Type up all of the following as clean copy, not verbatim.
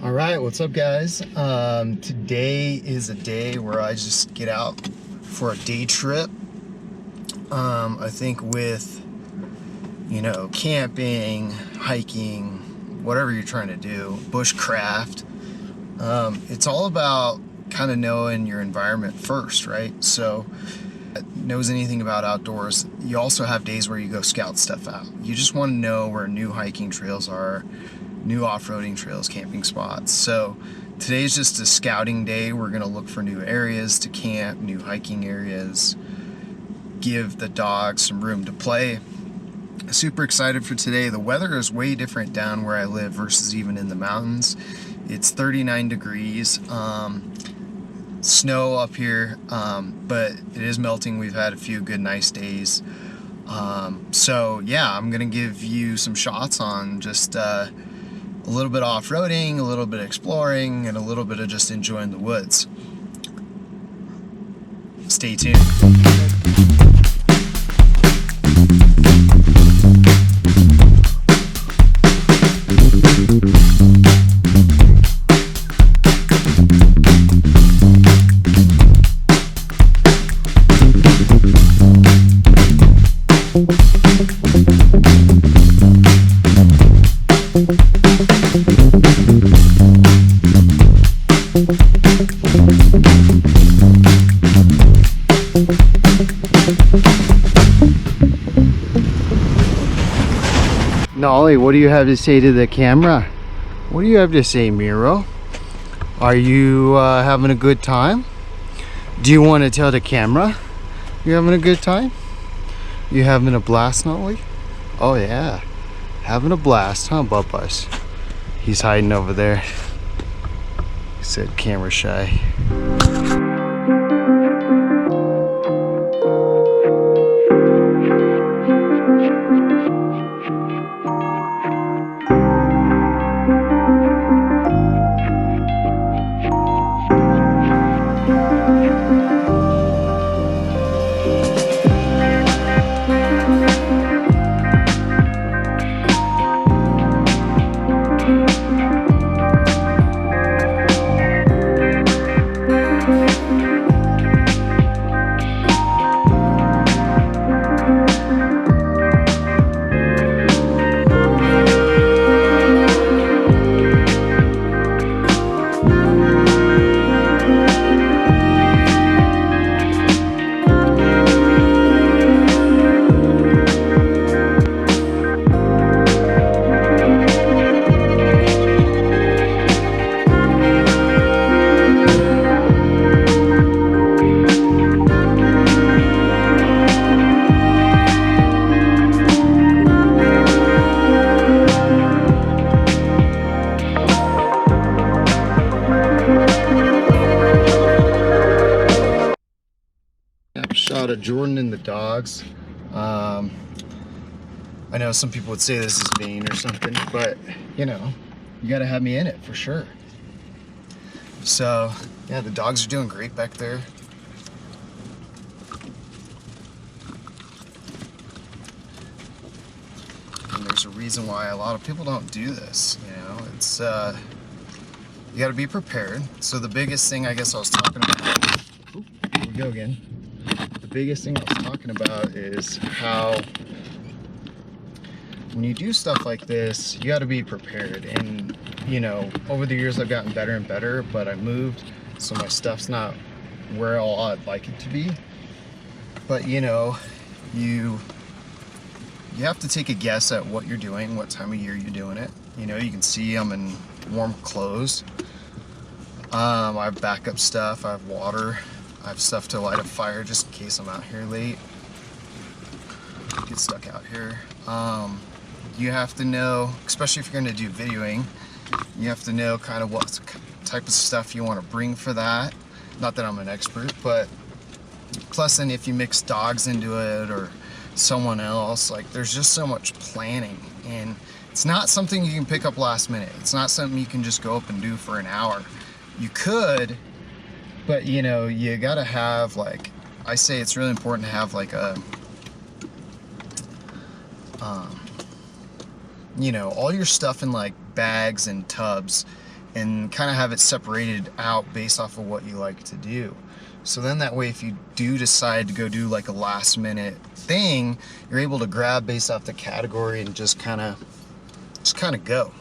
All right, what's up, guys? Today is a day where I just get out for a day trip. I think with, camping, hiking, whatever you're trying to do, bushcraft, it's all about kind of knowing your environment first, right? So, knows anything about outdoors, you also have days where you go scout stuff out. You just want to know where new hiking trails are, new off-roading trails, camping spots. So today's just a scouting day. We're gonna look for new areas to camp, new hiking areas, give the dogs some room to play. Super excited for today. The weather is way different down where I live versus even in the mountains. It's 39 degrees, snow up here, but it is melting. We've had a few good nice days. So yeah, I'm gonna give you some shots on just a little bit of off-roading, a little bit of exploring, and a little bit of just enjoying the woods. Stay tuned. Nolly, what do you have to say to the camera? What do you have to say, Miro? Are you having a good time? Do you want to tell the camera you're having a good time? You having a blast, Nolly? Oh yeah, having a blast, huh, Bubba's? He's hiding over there. He said camera shy. Shot of Jordan and the dogs. I know some people would say this is mean or something, but you gotta have me in it for sure. So yeah, the dogs are doing great back there. And there's a reason why a lot of people don't do this. It's you gotta be prepared. So the biggest thing I guess I was talking about. Oop, here we go again. The biggest thing I was talking about is how when you do stuff like this, you got to be prepared. And over the years I've gotten better and better, but I moved, so my stuff's not where all I'd like it to be. But you have to take a guess at what you're doing, what time of year you're doing it. You can see I'm in warm clothes. I have backup stuff, I have water. I have stuff to light a fire just in case I'm out here late. Get stuck out here. You have to know, especially if you're going to do videoing, you have to know kind of what type of stuff you want to bring for that. Not that I'm an expert, but plus then if you mix dogs into it or someone else, like there's just so much planning, and it's not something you can pick up last minute. It's not something you can just go up and do for an hour. You could, but you gotta have, like, I say it's really important to have like a all your stuff in like bags and tubs and kind of have it separated out based off of what you like to do. So then that way, if you do decide to go do like a last minute thing, you're able to grab based off the category and just kind of go.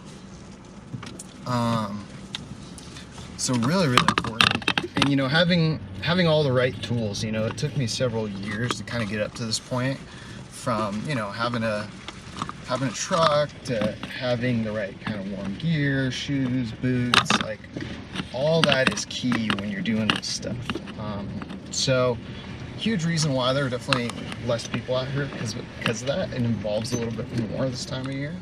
So really important. And you know, having all the right tools, you know, it took me several years to kind of get up to this point, from, you know, having a truck to having the right kind of warm gear, shoes, boots, like all that is key when you're doing this stuff. So huge reason why there are definitely less people out here because of that. It involves a little bit more this time of year.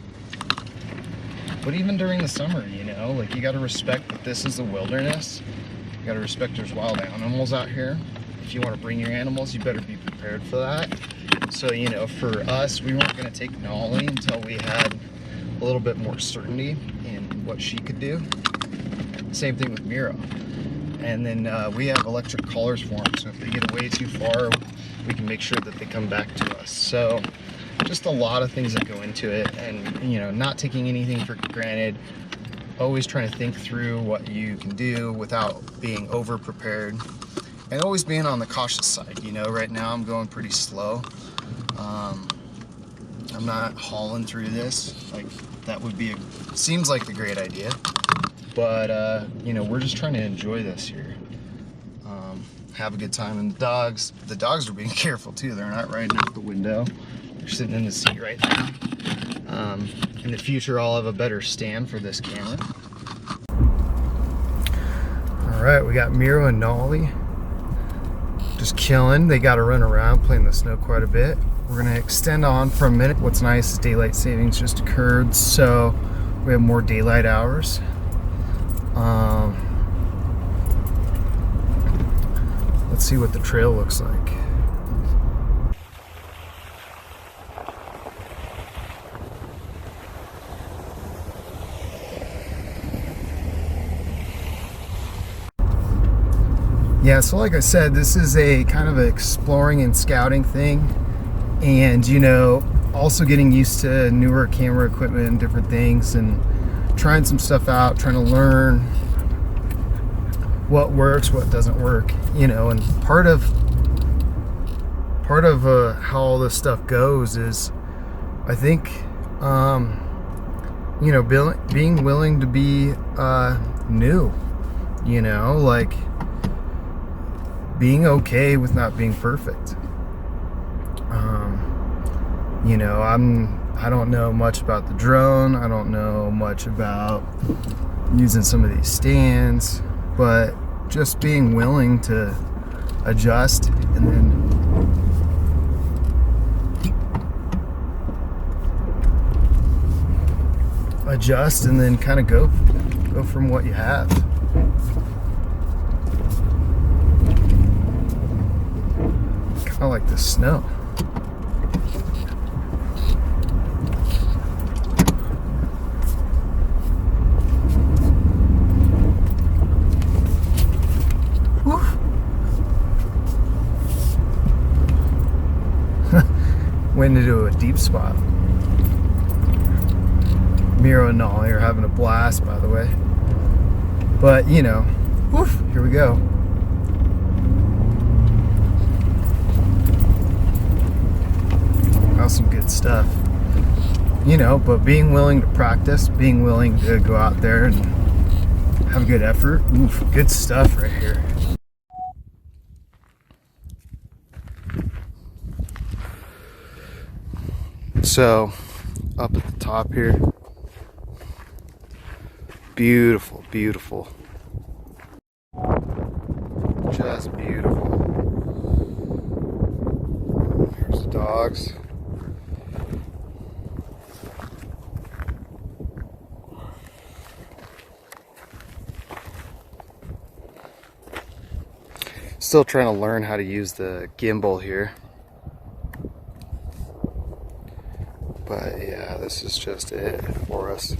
But even during the summer, you know, like you got to respect that this is the wilderness. You got to respect there's wild animals out here. If you want to bring your animals, you better be prepared for that. So, you know, for us, we weren't going to take Nolly until we had a little bit more certainty in what she could do. Same thing with Miro. And then we have electric collars for them. So if they get away too far, we can make sure that they come back to us. So just a lot of things that go into it, and you know, not taking anything for granted, always trying to think through what you can do without being over prepared, and always being on the cautious side. You know, right now I'm going pretty slow. I'm not hauling through this like that would be seems like the great idea, but you know, we're just trying to enjoy this here, have a good time. And the dogs are being careful too. They're not riding out the window. They're sitting in the seat right now. In the future, I'll have a better stand for this camera. All right, we got Miro and Nolly just killing. They got to run around, play in the snow quite a bit. We're gonna extend on for a minute. What's nice is daylight savings just occurred, so we have more daylight hours. Let's see what the trail looks like. Yeah, so like I said, this is a kind of an exploring and scouting thing, and you know, also getting used to newer camera equipment and different things, and trying some stuff out, trying to learn what works, what doesn't work, you know. And part of how all this stuff goes is, I think, you know, being willing to be new, you know, like being okay with not being perfect. You know, I don't know much about the drone. I don't know much about using some of these stands, but just being willing to adjust and then kind of go from what you have. Kind of like the snow. Went into a deep spot. Miro and Nolly are having a blast, by the way. But, you know, woof, here we go. That was some good stuff. You know, but being willing to practice, being willing to go out there and have a good effort. Oof, good stuff right here. So, up at the top here, beautiful, beautiful, just beautiful. Here's the dogs. Still trying to learn how to use the gimbal here. But yeah, this is just it for us.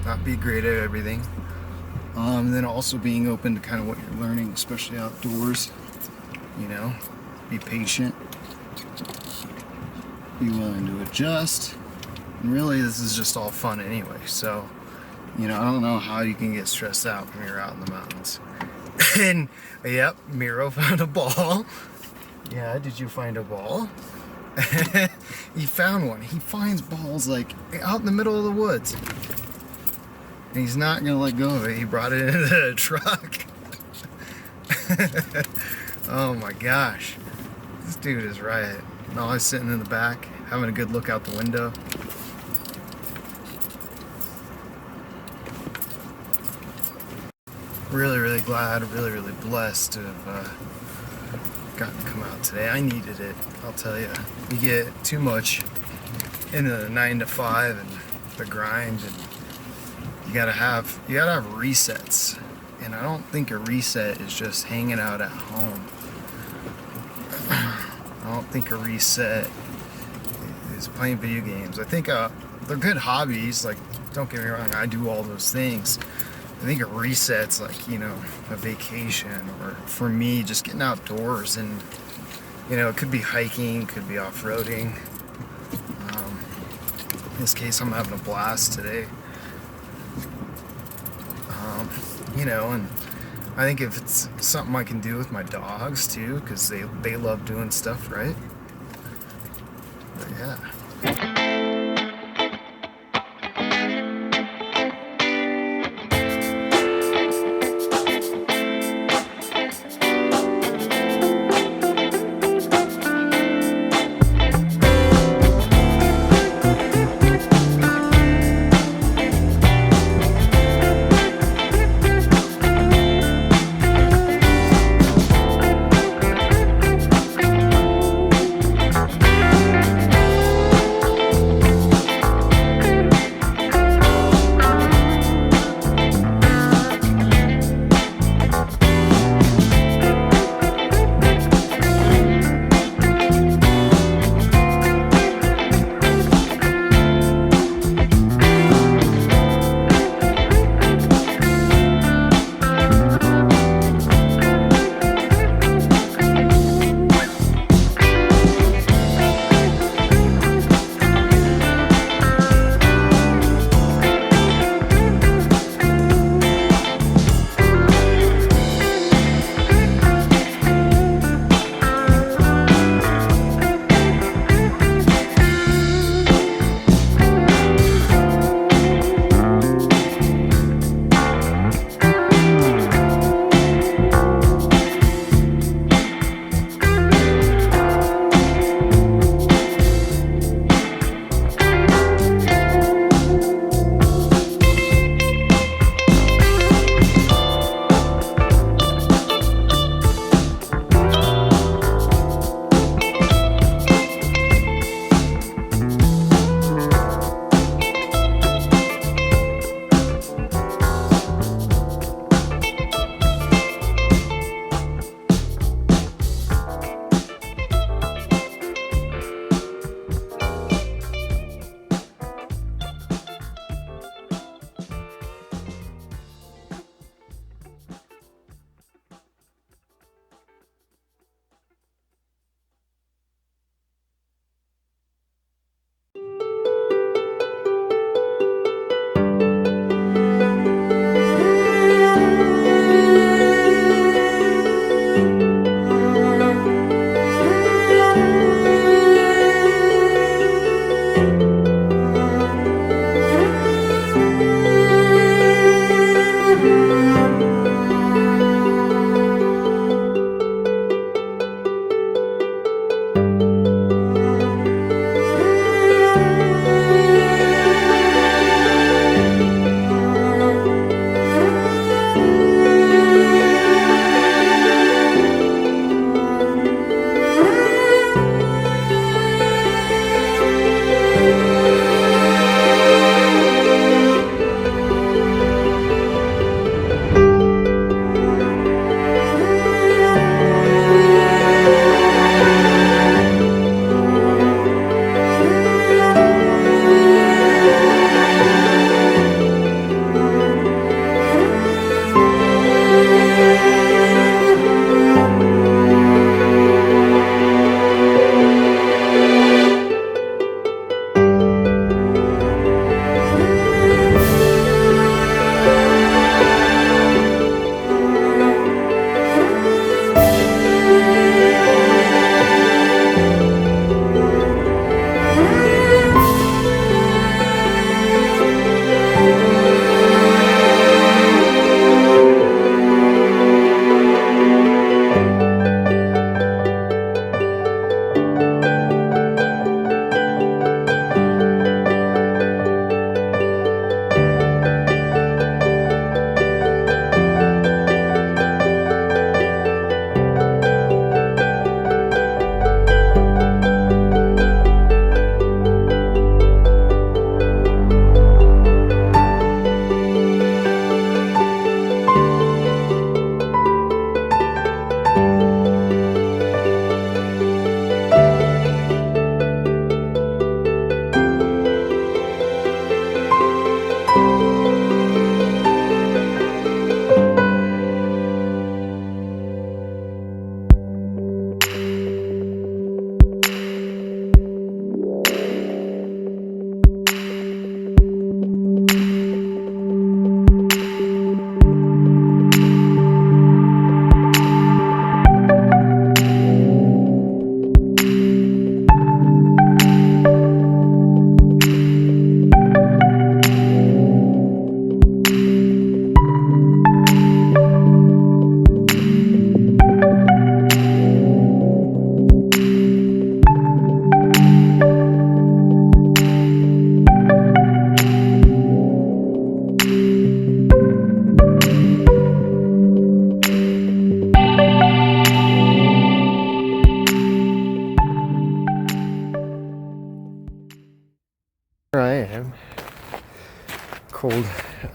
not be great at everything. Then also being open to kind of what you're learning, especially outdoors. You know, be patient, be willing to adjust. And really, this is just all fun anyway. So, you know, I don't know how you can get stressed out when you're out in the mountains. And yep, Miro found a ball. Yeah, did you find a ball? He found one. He finds balls like out in the middle of the woods. And he's not gonna let go of it. He brought it into the truck. Oh my gosh. This dude is right. And always sitting in the back, having a good look out the window. Really glad, really blessed to have gotten to come out today. I needed it, I'll tell you. You get too much in the 9 to 5 and the grind, and you gotta have resets. And I don't think a reset is just hanging out at home. I don't think a reset is playing video games. I think they're good hobbies. Like, don't get me wrong, I do all those things. I think a reset's like, you know, a vacation, or for me, just getting outdoors. And, you know, it could be hiking, could be off-roading. In this case, I'm having a blast today. You know, and I think if it's something I can do with my dogs too, because they love doing stuff, right? But yeah.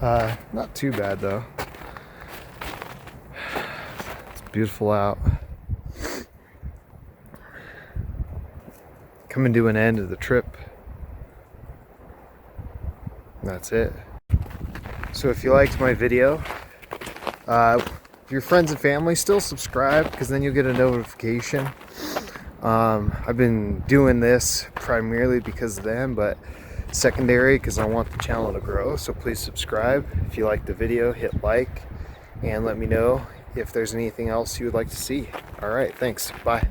Not too bad though. It's beautiful out. Coming to an end of the trip. That's it. So if you liked my video, if your friends and family, still subscribe, because then you'll get a notification. I've been doing this primarily because of them, but secondary because I want the channel to grow. So please subscribe. If you like the video, hit like, and let me know if there's anything else you would like to see. All right, thanks. Bye.